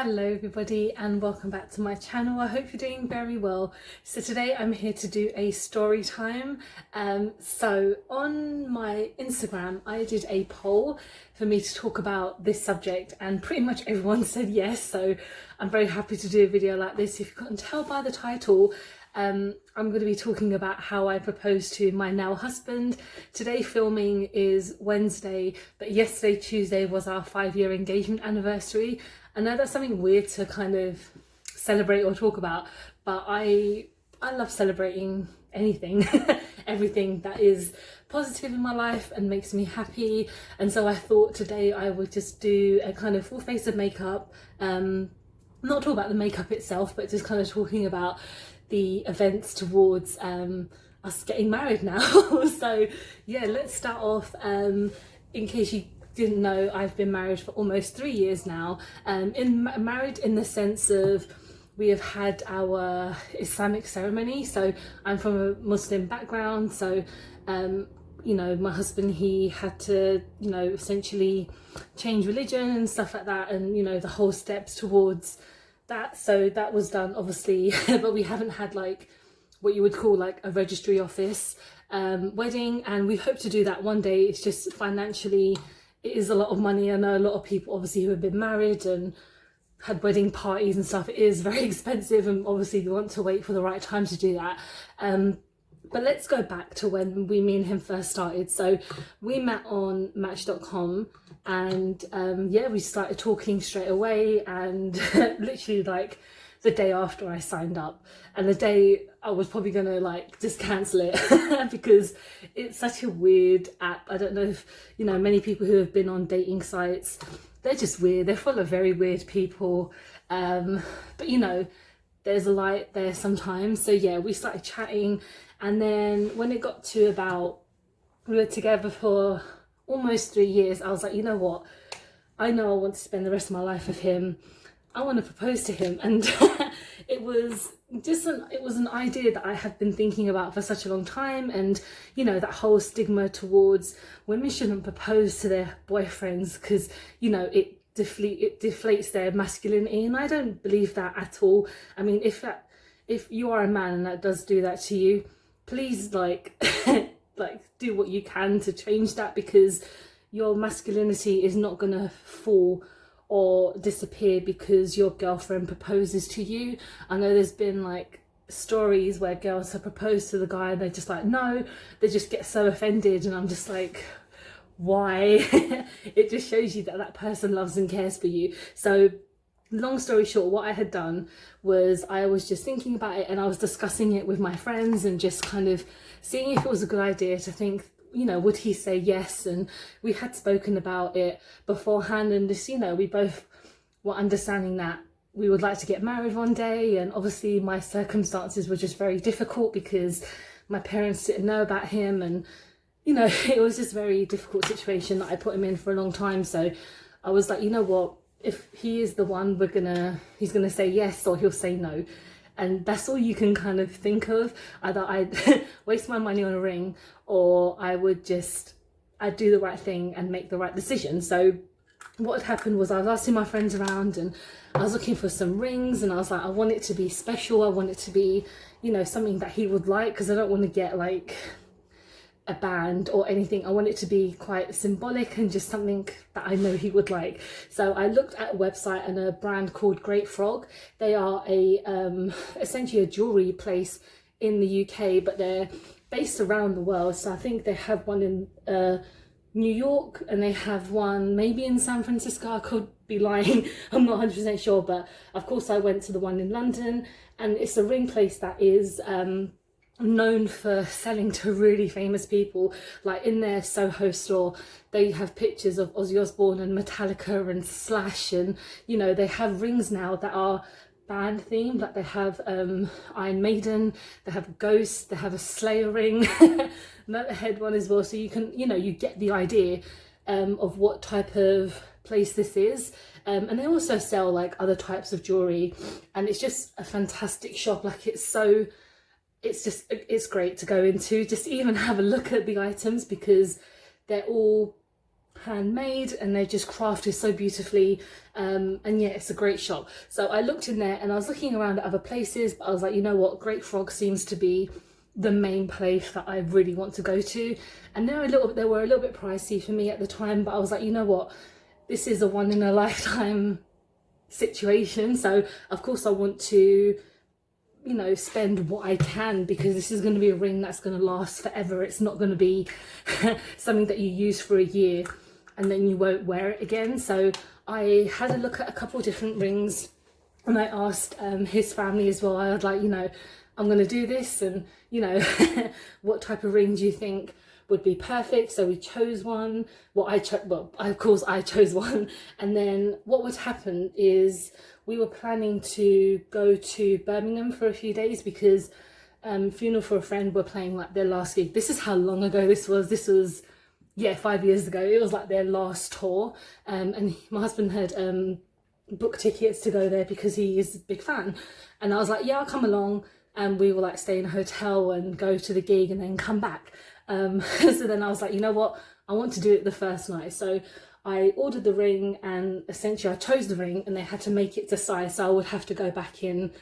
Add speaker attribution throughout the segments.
Speaker 1: Hello everybody and welcome back to my channel. I hope you're doing very well. So today I'm here to do a story time. So on my Instagram I did a poll for me to talk about this subject and pretty much everyone said yes, so I'm very happy to do a video like this. If you couldn't tell by the title, I'm going to be talking about how I proposed to my now husband. Today filming is Wednesday, but yesterday, Tuesday, was our 5-year engagement anniversary. I know that's something weird to kind of celebrate or talk about, but I love celebrating anything, everything that is positive in my life and makes me happy. And so I thought today I would just do a kind of full face of makeup, not talk about the makeup itself, but just kind of talking about the events towards us getting married now. So yeah, let's start off. In case you didn't know, I've been married for almost 3 years now. Married in the sense of we have had our Islamic ceremony. So I'm from a Muslim background, so you know, my husband, he had to, you know, essentially change religion and stuff like that, and you know, the whole steps towards that. So that was done obviously, but we haven't had like what you would call like a registry office wedding, and we hope to do that one day. It's just financially, it is a lot of money. I know a lot of people obviously who have been married and had wedding parties and stuff. It is very expensive, and obviously we want to wait for the right time to do that. But let's go back to when me and him first started. So we met on Match.com, and yeah, we started talking straight away, and literally like the day after I signed up, and the day I was probably gonna like just cancel it because it's such a weird app. I don't know if you know, many people who have been on dating sites, they're just weird. They're full of very weird people, but you know, there's a light there sometimes. So yeah, we started chatting, and then when it got to about, we were together for almost 3 years, I was like, you know what, I know I want to spend the rest of my life with him. I want to propose to him. And it was just an idea that I had been thinking about for such a long time. And you know, that whole stigma towards women shouldn't propose to their boyfriends because, you know, it deflates their masculinity, and I don't believe that at all. I mean, if you are a man and that does do that to you, please like like do what you can to change that, because your masculinity is not gonna fall or disappear because your girlfriend proposes to you. I know there's been like stories where girls have proposed to the guy and they're just like, no, they just get so offended, and I'm just like, why? It just shows you that that person loves and cares for you. So long story short, what I had done was I was just thinking about it, and I was discussing it with my friends and just kind of seeing if it was a good idea to think, you know, would he say yes? And we had spoken about it beforehand, and just, you know, we both were understanding that we would like to get married one day. And obviously my circumstances were just very difficult because my parents didn't know about him, and you know, it was just a very difficult situation that I put him in for a long time. So I was like, you know what, if he is the one, he's gonna say yes or he'll say no. And that's all you can kind of think of. Either I'd waste my money on a ring, or I'd do the right thing and make the right decision. So what had happened was I was asking my friends around, and I was looking for some rings, and I was like, I want it to be special. I want it to be, you know, something that he would like, because I don't want to get like a band or anything. I want it to be quite symbolic and just something that I know he would like. So I looked at a website and a brand called Great Frog. They are essentially a jewelry place in the UK, but they're based around the world. So I think they have one in New York, and they have one maybe in San Francisco. I could be lying, I'm not 100% sure, but of course I went to the one in London, and it's a ring place that is known for selling to really famous people. Like in their Soho store, they have pictures of Ozzy Osbourne and Metallica and Slash, and you know, they have rings now that are band themed. Like they have Iron Maiden, they have Ghost, they have a Slayer ring, Motorhead one as well. So you can, you know, you get the idea of what type of place this is. And they also sell like other types of jewelry, and it's just a fantastic shop. Like it's great to go into, just even have a look at the items, because they're all handmade, and they're just crafted so beautifully. And yeah, it's a great shop. So I looked in there, and I was looking around at other places, but I was like, you know what, Great Frog seems to be the main place that I really want to go to. And they were a little bit pricey for me at the time, but I was like, you know what, this is a one in a lifetime situation, so of course I want to, you know, spend what I can, because this is going to be a ring that's going to last forever. It's not going to be something that you use for a year and then you won't wear it again. So I had a look at a couple of different rings, and I asked his family as well. I was like, you know, I'm going to do this, and you know, what type of ring do you think would be perfect? So we chose one. Of course I chose one. And then what would happen is we were planning to go to Birmingham for a few days, because Funeral for a Friend were playing like their last gig. This is how long ago this was, yeah, 5 years ago. It was like their last tour, and my husband had booked tickets to go there because he is a big fan. And I was like, yeah, I'll come along. And we will like stay in a hotel and go to the gig and then come back. So then I was like, you know what, I want to do it the first night. So I ordered the ring, and essentially I chose the ring, and they had to make it to size, so I would have to go back in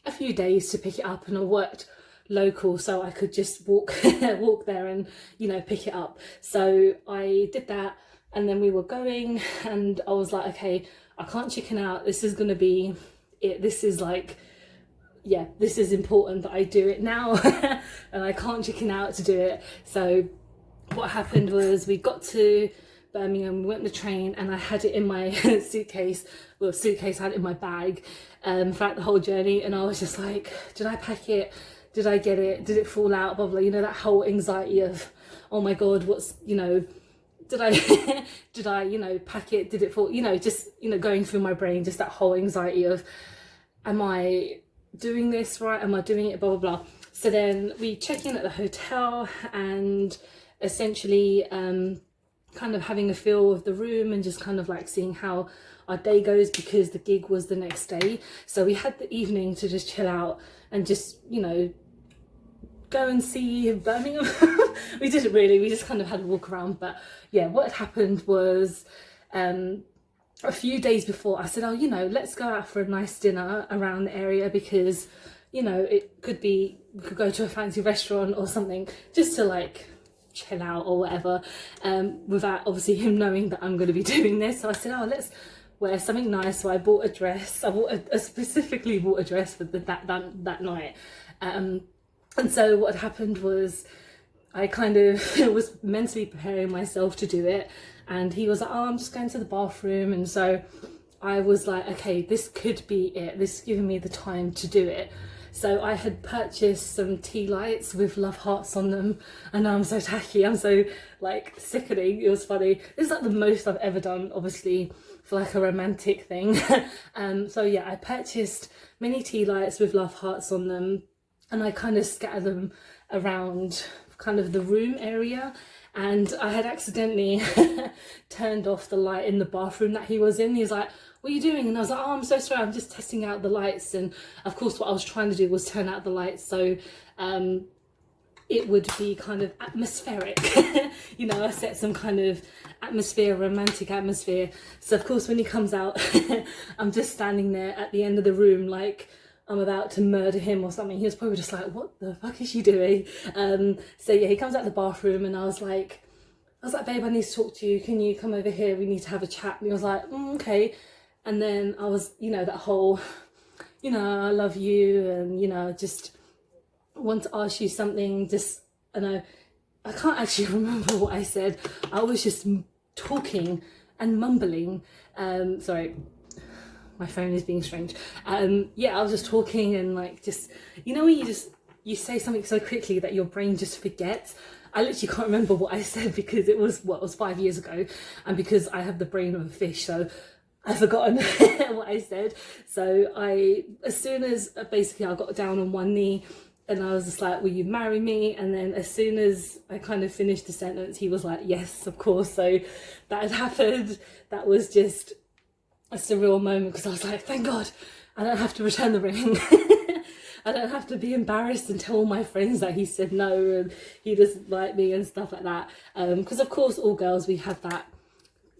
Speaker 1: a few days to pick it up, and I worked local, so I could just walk there and, you know, pick it up. So I did that, and then we were going, and I was like, okay, I can't chicken out, this is gonna be it. This is like, yeah, this is important that I do it now, and I can't chicken out to do it. So what happened was we got to Birmingham, we went on the train, and I had it in my suitcase. I had it in my bag throughout the whole journey, and I was just like, did I pack it? Did I get it? Did it fall out? Blah, blah, you know, that whole anxiety of, oh my God, what's, you know, did I, did I, you know, pack it? Did it fall? You know, just, you know, going through my brain, just that whole anxiety of, am I doing this right? Am I doing it? Blah, blah, blah. So then we check in at the hotel, and essentially kind of having a feel of the room and just kind of like seeing how our day goes, because the gig was the next day. So we had the evening to just chill out and just, you know, go and see Birmingham. We didn't really, we just kind of had a walk around. But yeah, what had happened was a few days before I said, oh, you know, let's go out for a nice dinner around the area, because, you know, it could be, we could go to a fancy restaurant or something just to like chill out or whatever, without obviously him knowing that I'm going to be doing this. So I said, oh, let's wear something nice. So I bought a dress. I specifically bought a dress for that night. And so what happened was I kind of was mentally preparing myself to do it, and he was like, oh, I'm just going to the bathroom. And so I was like, okay, this could be it. This is giving me the time to do it. So I had purchased some tea lights with love hearts on them, and I'm so tacky, I'm so like sickening. It was funny. This is like the most I've ever done, obviously, for like a romantic thing. So yeah, I purchased mini tea lights with love hearts on them, and I kind of scattered them around kind of the room area. And I had accidentally turned off the light in the bathroom that he was in. He was like, what are you doing? And I was like, oh, I'm so sorry, I'm just testing out the lights. And of course what I was trying to do was turn out the lights so it would be kind of atmospheric. You know, I set some kind of atmosphere, romantic atmosphere. So of course when he comes out, I'm just standing there at the end of the room like I'm about to murder him or something. He was probably just like, what the fuck is she doing? So yeah, he comes out the bathroom, and I was like, babe, I need to talk to you. Can you come over here? We need to have a chat. And he was like, okay. And then I was, you know, that whole, you know, I love you, and, you know, just want to ask you something. Just, I know, I can't actually remember what I said. I was just talking and mumbling. Sorry. My phone is being strange. Yeah, I was just talking and like just, you know, when you say something so quickly that your brain just forgets. I literally can't remember what I said, because it was 5 years ago, and because I have the brain of a fish, so I've forgotten what I said. So as soon as basically I got down on one knee, and I was just like, will you marry me? And then as soon as I kind of finished the sentence, he was like, yes, of course. So that had happened. That was just a surreal moment, because I was like, thank God I don't have to return the ring. I don't have to be embarrassed and tell all my friends that he said no and he doesn't like me and stuff like that. Because of course all girls, we have that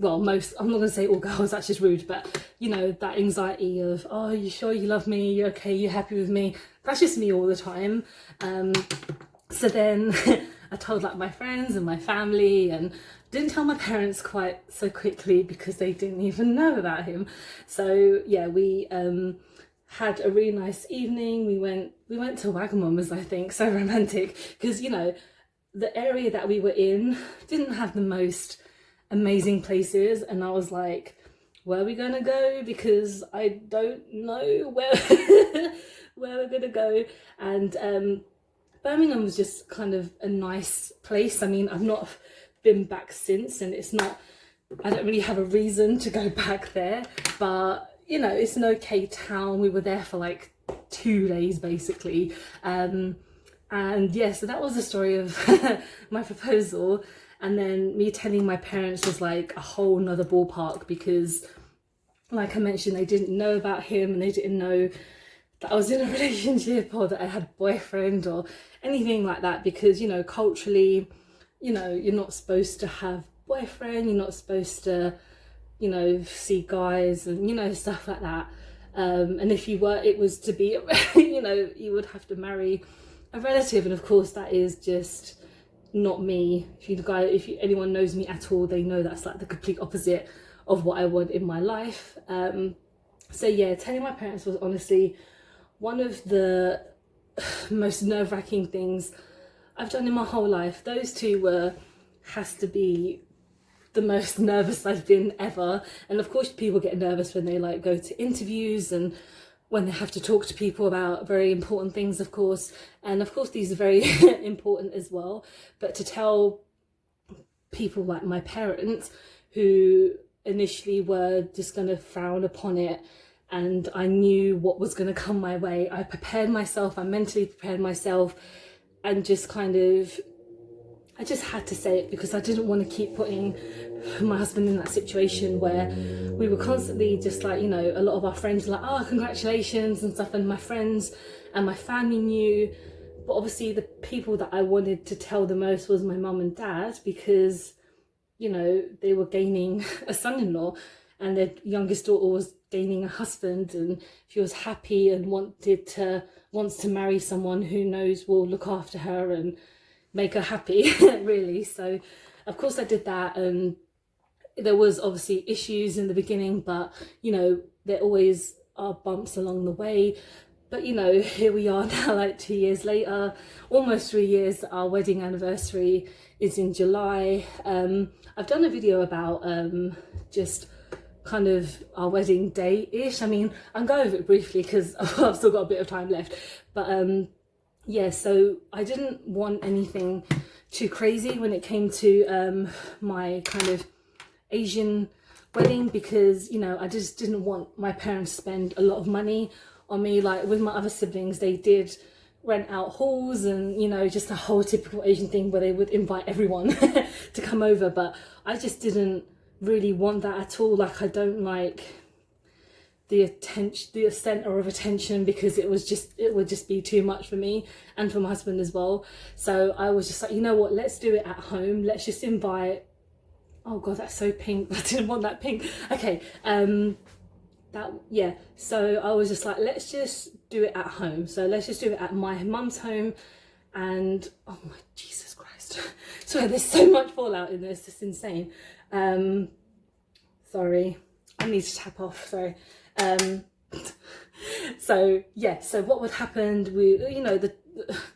Speaker 1: well, most, I'm not going to say all girls, that's just rude, but you know, that anxiety of, oh, you sure you love me, you're okay, you're happy with me, that's just me all the time. So then I told like my friends and my family, and didn't tell my parents quite so quickly because they didn't even know about him. So yeah, we had a really nice evening. We went to Wagamama's, I think, so romantic, because you know, the area that we were in didn't have the most amazing places, and I was like, where are we gonna go, because I don't know where where we're gonna go. And Birmingham was just kind of a nice place. I mean, I've not been back since, and it's not, I don't really have a reason to go back there, but you know, it's an okay town. We were there for like 2 days basically, and yeah, so that was the story of my proposal. And then me telling my parents was like a whole nother ballpark, because like I mentioned, they didn't know about him, and they didn't know that I was in a relationship or that I had a boyfriend or anything like that, because you know, culturally, you know, you're not supposed to have boyfriend, you're not supposed to, you know, see guys and, you know, stuff like that. And if you were, it was to be, you know, you would have to marry a relative, and of course that is just not me. If anyone knows me at all, they know that's like the complete opposite of what I want in my life. So yeah, telling my parents was honestly one of the most nerve-wracking things I've done in my whole life. Those two has to be the most nervous I've been ever. And of course people get nervous when they like go to interviews and when they have to talk to people about very important things, of course. And of course these are very important as well. But to tell people like my parents, who initially were just going to frown upon it, and I knew what was going to come my way, I prepared myself, I mentally prepared myself, and just kind of, I just had to say it, because I didn't want to keep putting my husband in that situation where we were constantly just like, you know, a lot of our friends were like, oh, congratulations and stuff, and my friends and my family knew, but obviously the people that I wanted to tell the most was my mum and dad, because, you know, they were gaining a son-in-law, and their youngest daughter was gaining a husband, and she was happy and wants to marry someone who knows will look after her and make her happy, really. So of course I did that, and there was obviously issues in the beginning, but you know, there always are bumps along the way. But you know, here we are now, like 2 years later, almost 3 years. Our wedding anniversary is in July. I've done a video about just kind of our wedding day-ish. I mean, I'll go over it briefly because I've still got a bit of time left, but yeah, so I didn't want anything too crazy when it came to my kind of Asian wedding, because, you know, I just didn't want my parents to spend a lot of money on me. Like with my other siblings, they did rent out halls and, you know, just a whole typical Asian thing where they would invite everyone to come over, but I just didn't really want that at all. Like, I don't like the attention, the center of attention, because it would just be too much for me and for my husband as well. So I was just like, you know what, let's do it at home. Let's just invite, oh god, that's so pink. I didn't want that pink. Okay, yeah, so I was just like, let's just do it at home. So let's just do it at my mum's home. And oh my Jesus Christ, sorry, there's so much fallout in this, it's insane. Sorry, I need to tap off, sorry. So yeah, so what would happen, you know,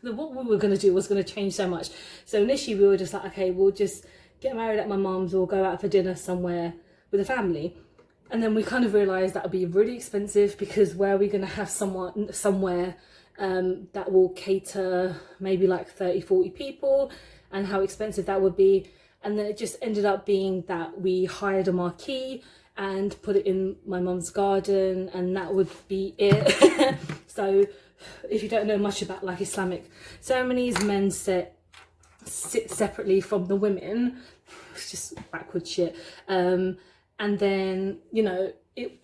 Speaker 1: what we were going to do was going to change so much. So initially we were just like, okay, we'll just get married at my mum's, or go out for dinner somewhere with the family. And then we kind of realised that would be really expensive, because where are we going to have somewhere that will cater maybe like 30-40 people, and how expensive that would be. And then it just ended up being that we hired a marquee and put it in my mum's garden, and that would be it. So if you don't know much about like Islamic ceremonies, men sit separately from the women. It's just backward shit. And then, you know,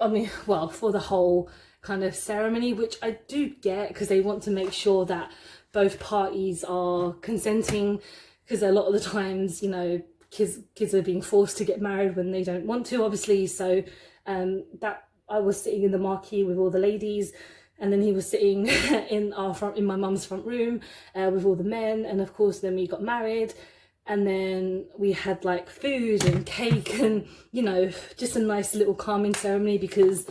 Speaker 1: I mean, well, for the whole kind of ceremony, which I do get, because they want to make sure that both parties are consenting, because a lot of the times, you know, kids are being forced to get married when they don't want to, obviously. So that I was sitting in the marquee with all the ladies, and then he was sitting in my mum's front room with all the men. And of course then we got married, and then we had like food and cake and, you know, just a nice little calming ceremony, because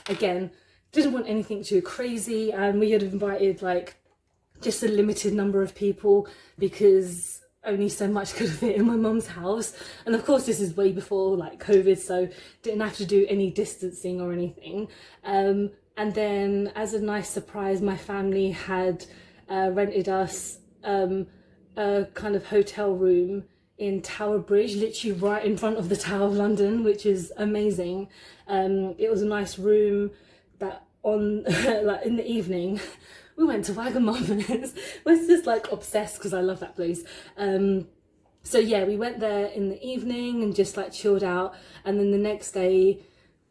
Speaker 1: again, didn't want anything too crazy, and we had invited like just a limited number of people because only so much could fit in my mum's house. And of course this is way before like COVID, so didn't have to do any distancing or anything. And then as a nice surprise, my family had rented us a kind of hotel room in Tower Bridge, literally right in front of the Tower of London, which is amazing. It was a nice room that on like in the evening we went to Wagamama's. We're just like obsessed because I love that place. So yeah, we went there in the evening and just like chilled out, and then the next day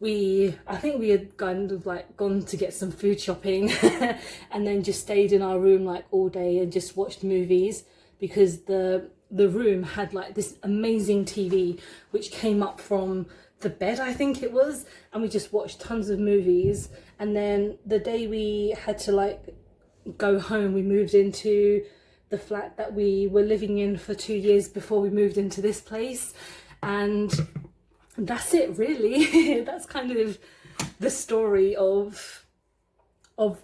Speaker 1: I think we had kind of like gone to get some food shopping and then just stayed in our room like all day and just watched movies, because the room had like this amazing TV which came up from the bed, I think it was, and we just watched tons of movies. And then the day we had to like go home, we moved into the flat that we were living in for 2 years before we moved into this place, and that's it really. That's kind of the story of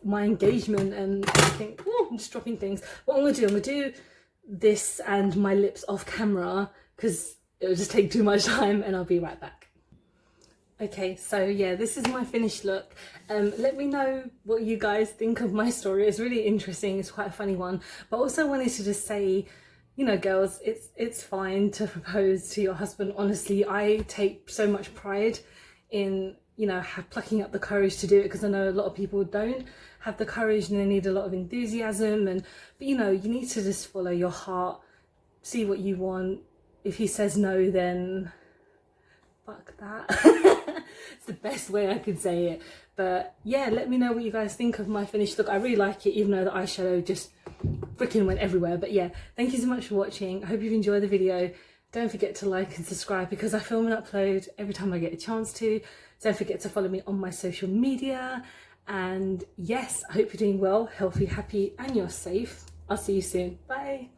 Speaker 1: my engagement. And I think, oh, I'm just dropping things. What I'm gonna do this and my lips off camera because it will just take too much time, and I'll be right back. Okay, so yeah, this is my finished look. Let me know what you guys think of my story. It's really interesting, it's quite a funny one, but also wanted to just say, you know, girls, it's fine to propose to your husband. Honestly, I take so much pride in, you know, plucking up the courage to do it, because I know a lot of people don't have the courage and they need a lot of enthusiasm. But you know, you need to just follow your heart, see what you want. If he says no, then fuck that. It's the best way I could say it. But yeah, let me know what you guys think of my finished look. I really like it, even though the eyeshadow just freaking went everywhere. But yeah, thank you so much for watching. I hope you've enjoyed the video. Don't forget to like and subscribe, because I film and upload every time I get a chance to. Don't forget to follow me on my social media. And yes, I hope you're doing well, healthy, happy, and you're safe. I'll see you soon. Bye.